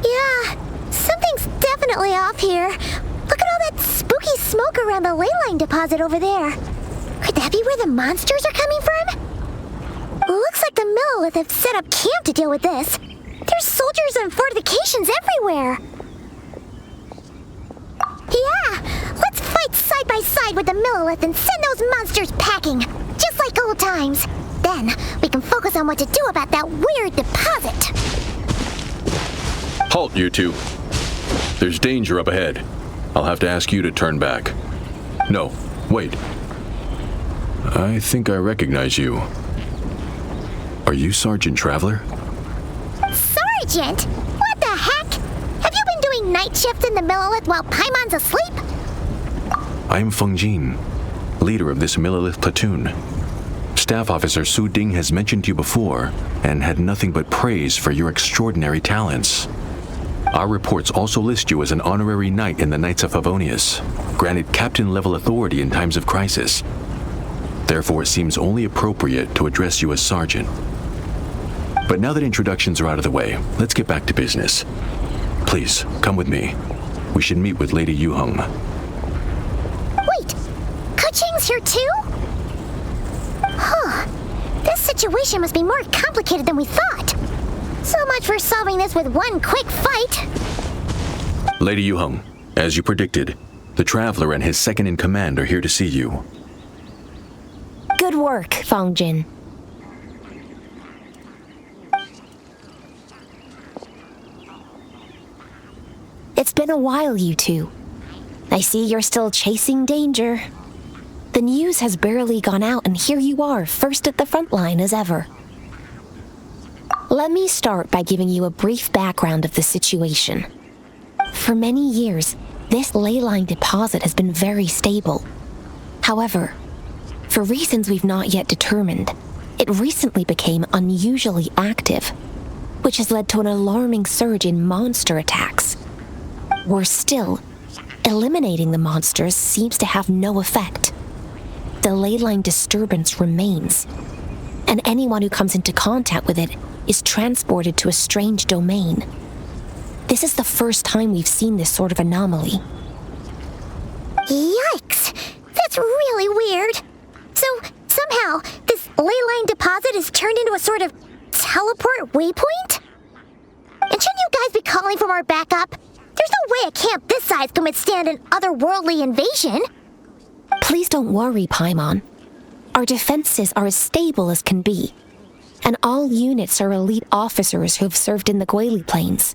Yeah. Something's definitely off here. Look at all that spooky smoke around the ley line deposit over there. Could that be where the monsters are coming from? Looks like the Millilith have set up camp to deal with this. There's soldiers and fortifications everywhere. Yeah, let's fight side by side with the Millilith and send those monsters packing, just like old times. Then, we can focus on what to do about that weird deposit. Halt, you two. There's danger up ahead. I'll have to ask you to turn back. No, wait. I think I recognize you. Are you Sergeant Traveler? Sergeant? What the heck? Have you been doing night shift in the Millilith while Paimon's asleep? I'm Feng Jin, leader of this Millilith platoon. Staff Officer Su Ding has mentioned you before and had nothing but praise for your extraordinary talents. Our reports also list you as an honorary knight in the Knights of Favonius, granted captain-level authority in times of crisis. Therefore, it seems only appropriate to address you as Sergeant. But now that introductions are out of the way, let's get back to business. Please, come with me. We should meet with Lady Yuheng. Wait, KECHING's here too? Huh. This situation must be more complicated than we thought. So much for solving this with one quick fight. Lady Yuheng, as you predicted, the Traveler and his second-in-command are here to see you. Good work, Feng Jin. It's been a while, you two. I see you're still chasing danger. The news has barely gone out, and here you are, first at the front line as ever. Let me start by giving you a brief background of the situation. For many years, this ley line deposit has been very stable. However, for reasons we've not yet determined, it recently became unusually active, which has led to an alarming surge in monster attacks. Worse still, eliminating the monsters seems to have no effect. The ley line disturbance remains, and anyone who comes into contact with it is transported to a strange domain. This is the first time we've seen this sort of anomaly. Yikes! That's really weird. So, somehow, this ley line deposit is turned into a sort of teleport waypoint? And shouldn't you guys be calling for more backup? There's no way a camp this size can withstand an otherworldly invasion. Please don't worry, Paimon. Our defenses are as stable as can be, and all units are elite officers who have served in the Guili Plains.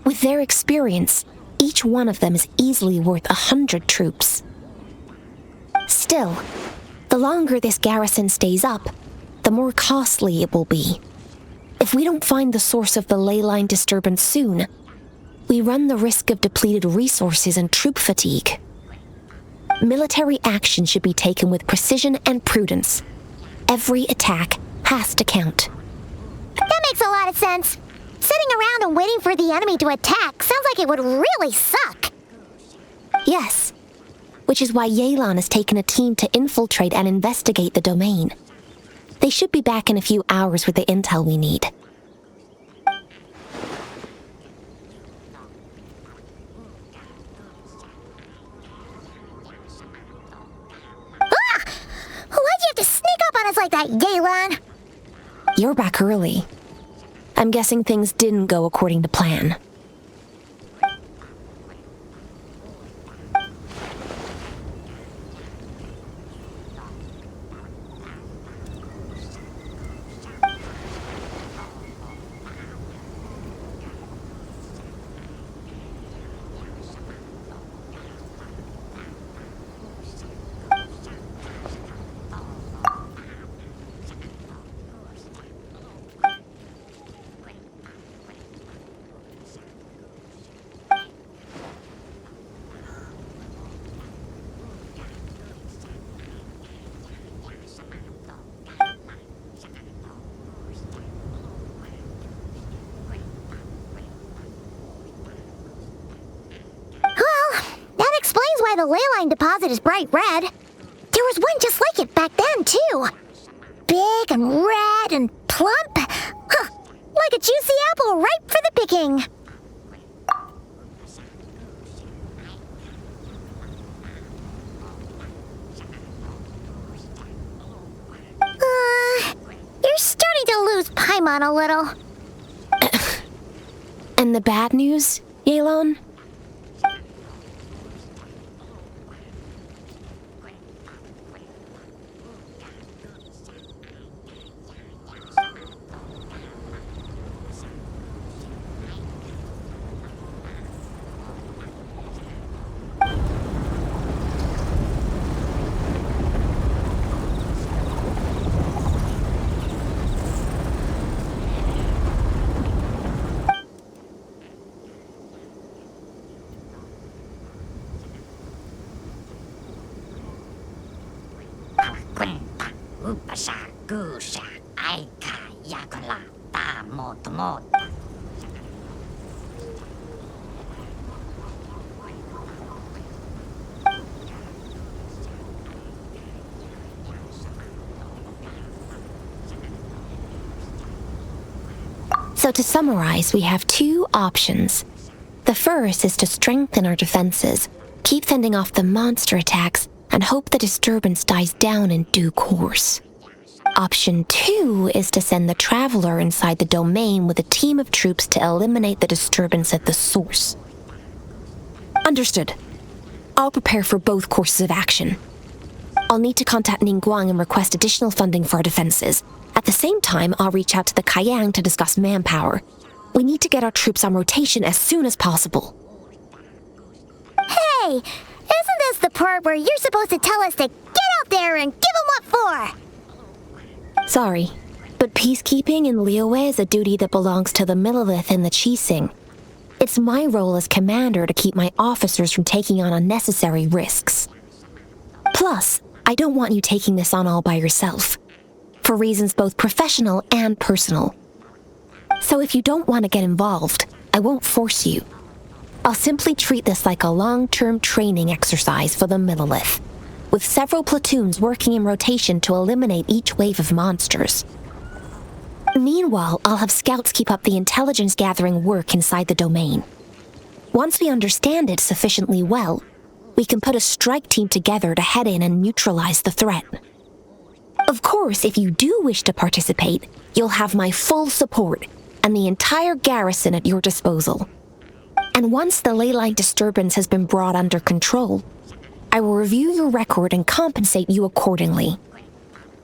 With their experience, each one of them is easily worth 100 troops. Still, the longer this garrison stays up, the more costly it will be. If we don't find the source of the ley line disturbance soon, we run the risk of depleted resources and troop fatigue. Military action should be taken with precision and prudence. Every attack has to count. That makes a lot of sense. Sitting around and waiting for the enemy to attack sounds like it would really suck. Yes, which is why YELAN has taken a team to infiltrate and investigate the domain. They should be back in a few hours with the intel we need. Why'd you have to sneak up on us like that, YELAN? You're back early. I'm guessing things didn't go according to plan. The ley line deposit is bright red. There was one just like it back then, too. Big and red red and plump. Huh, like a juicy apple ripe for the picking. You're starting to lose Paimon a little. And the bad news, YELAN? So to summarize, we have two options. The first is to strengthen our defenses, keep fending off the monster attacks, and hope the disturbance dies down in due course. Option 2 is to send the Traveler inside the domain with a team of troops to eliminate the disturbance at the source. Understood. I'll prepare for both courses of action. I'll need to contact Ningguang and request additional funding for our defenses. At the same time, I'll reach out to the Kayang to discuss manpower. We need to get our troops on rotation as soon as possible. Hey, isn't this the part where you're supposed to tell us to get out there and give them what for? Sorry, but peacekeeping in Liyue is a duty that belongs to the Millelith and the Qixing. It's my role as commander to keep my officers from taking on unnecessary risks. Plus, I don't want you taking this on all by yourself, for reasons both professional and personal. So if you don't want to get involved, I won't force you. I'll simply treat this like a long-term training exercise for the Millelith, with several platoons working in rotation to eliminate each wave of monsters. Meanwhile, I'll have scouts keep up the intelligence-gathering work inside the domain. Once we understand it sufficiently well, we can put a strike team together to head in and neutralize the threat. Of course, if you do wish to participate, you'll have my full support and the entire garrison at your disposal. And once the leyline disturbance has been brought under control, I will review your record and compensate you accordingly.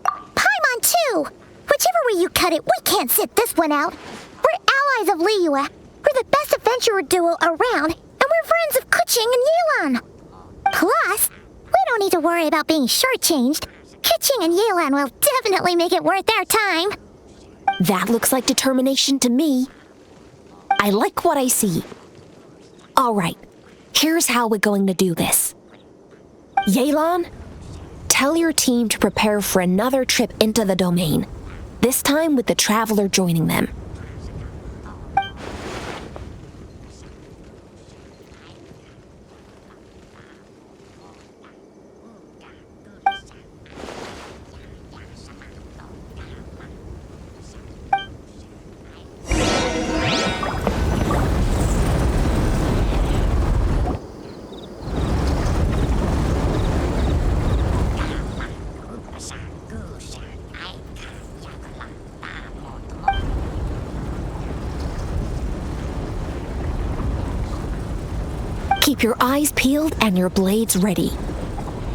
Paimon too! Whichever way you cut it, we can't sit this one out. We're allies of Liyue. We're the best adventurer duo around, and we're friends of KECHING and YELAN. Plus, we don't need to worry about being shortchanged. KECHING and YELAN will definitely make it worth their time. That looks like determination to me. I like what I see. All right, here's how we're going to do this. YELAN, tell your team to prepare for another trip into the domain, this time with the Traveler joining them. Keep your eyes peeled and your blades ready.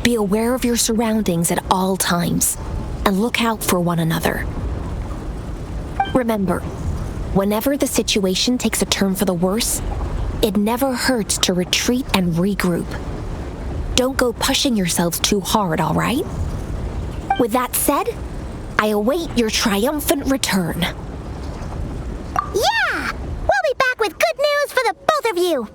Be aware of your surroundings at all times, and look out for one another. Remember, whenever the situation takes a turn for the worse, it never hurts to retreat and regroup. Don't go pushing yourselves too hard, all right? With that said, I await your triumphant return. Yeah! We'll be back with good news for the both of you!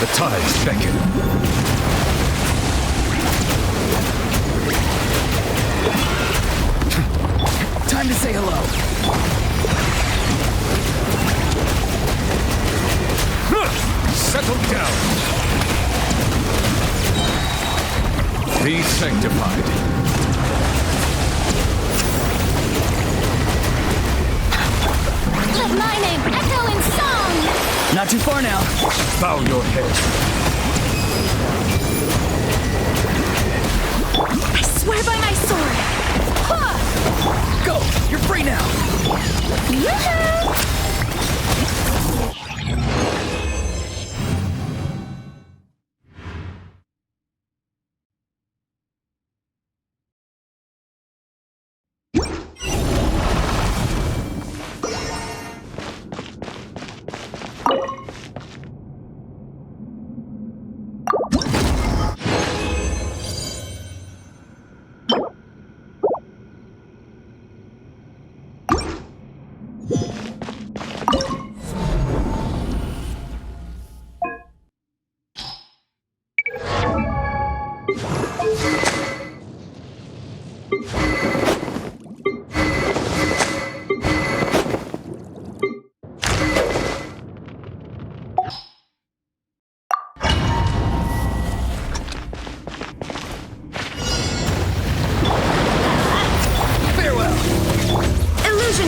The tides beckon. Time to say hello. Settle down. Be sanctified. Let my name echo in song! Not too far now. Bow your head. I swear by my sword! Ha! Go! You're free now! Yoo-hoo!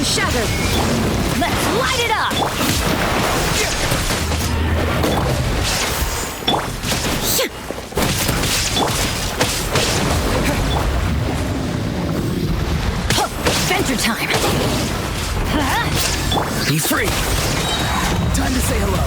Shattered! Let's light it up! Adventure time! Be free! Time to say hello.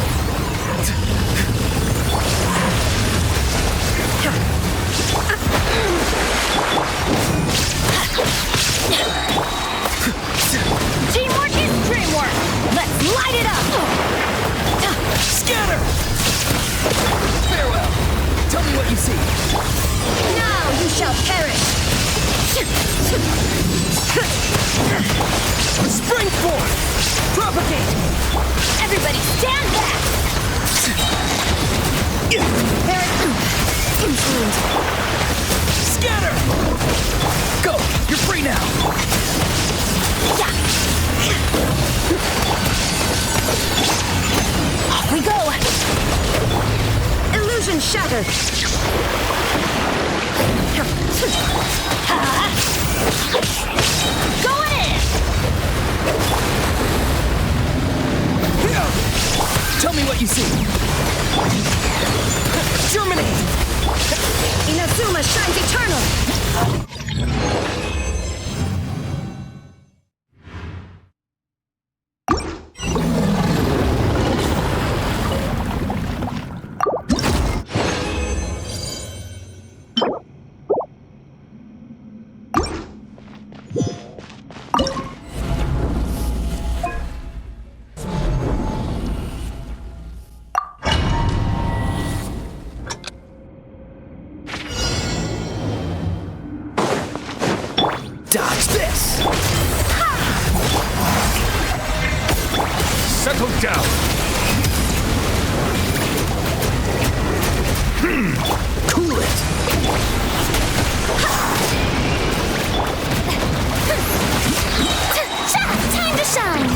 Teamwork is dreamwork! Let's light it up! Scatter! Farewell! Tell me what you see. Now you shall perish! Spring forth! Propagate! Everybody stand back! Scatter! Go! You're free now! Off we go! Illusion shattered! Going in! Tell me what you see. Germinate! Inazuma shines eternal! Dodge this! Settle down. Cool it! Time to shine!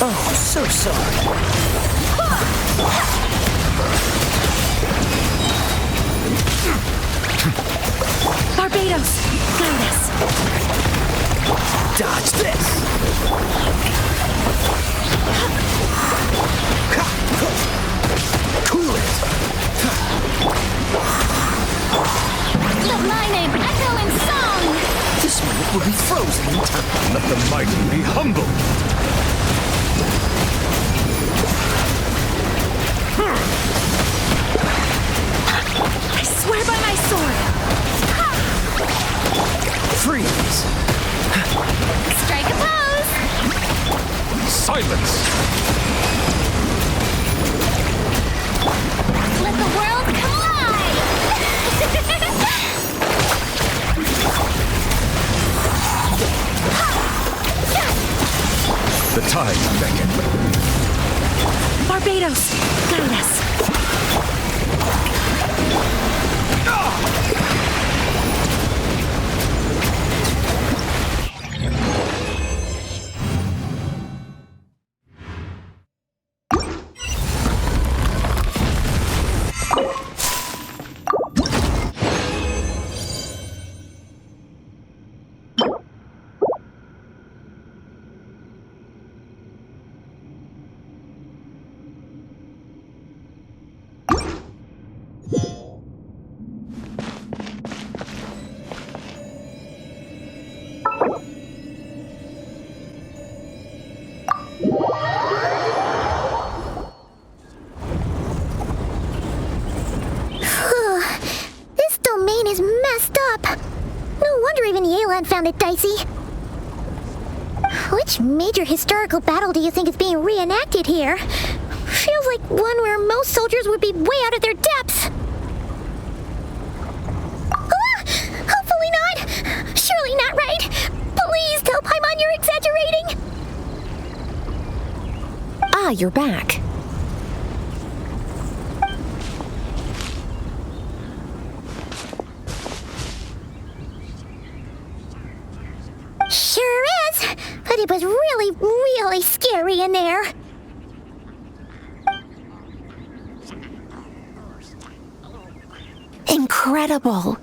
Oh, so sorry. Barbados, guide us! Dodge this! Cool it! Let my name echo in song! This moment will be frozen in time. Let the mighty be humble. I swear by my sword! Freeze! Strike a pose! Silence. Let the world collide! The tides beckon. Barbados, guide us! even YELAN found it dicey. Which major historical battle do you think is being reenacted here? Feels like one where most soldiers would be way out of their depths. Hopefully not. Surely not right. Please tell Paimon you're exaggerating. Ah, you're back. Sure is, but it was really, really scary in there. Incredible.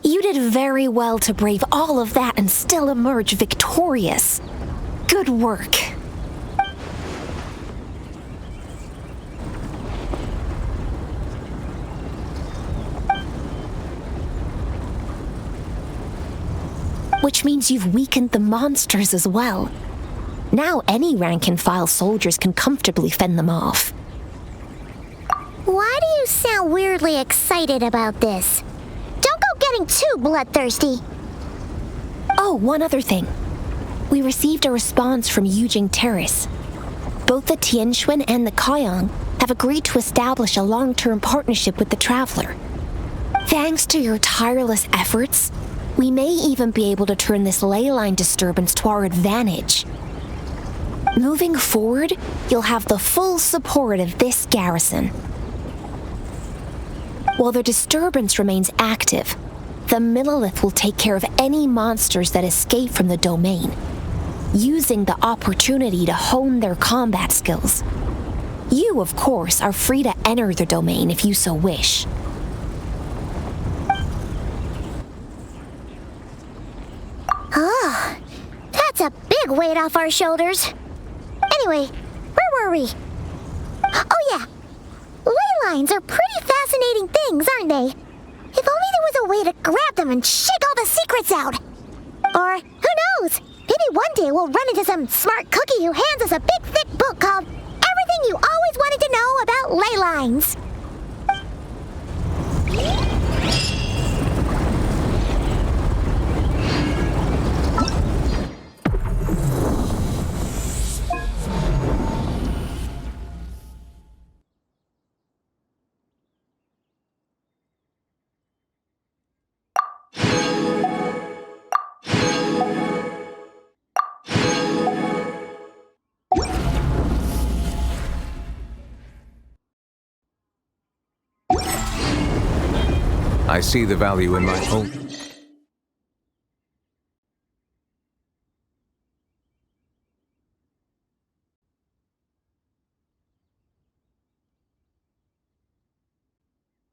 You did very well to brave all of that and still emerge victorious. Good work. Which means you've weakened the monsters as well. Now any rank-and-file soldiers can comfortably fend them off. Why do you sound weirdly excited about this? Don't go getting too bloodthirsty. Oh, one other thing. We received a response from Yujing Terrace. Both the Tianxuan and the Kaiyang have agreed to establish a long-term partnership with the Traveler. Thanks to your tireless efforts, we may even be able to turn this ley line disturbance to our advantage. Moving forward, you'll have the full support of this garrison. While the disturbance remains active, the Millelith will take care of any monsters that escape from the domain, using the opportunity to hone their combat skills. You, of course, are free to enter the domain if you so wish. Oh, that's a big weight off our shoulders. Anyway, where were we? Oh yeah, ley lines are pretty fascinating things, aren't they? If only there was a way to grab them and shake all the secrets out. Or, who knows, maybe one day we'll run into some smart cookie who hands us a big thick book called Everything You Always Wanted to Know About Ley Lines. I see the value in my own...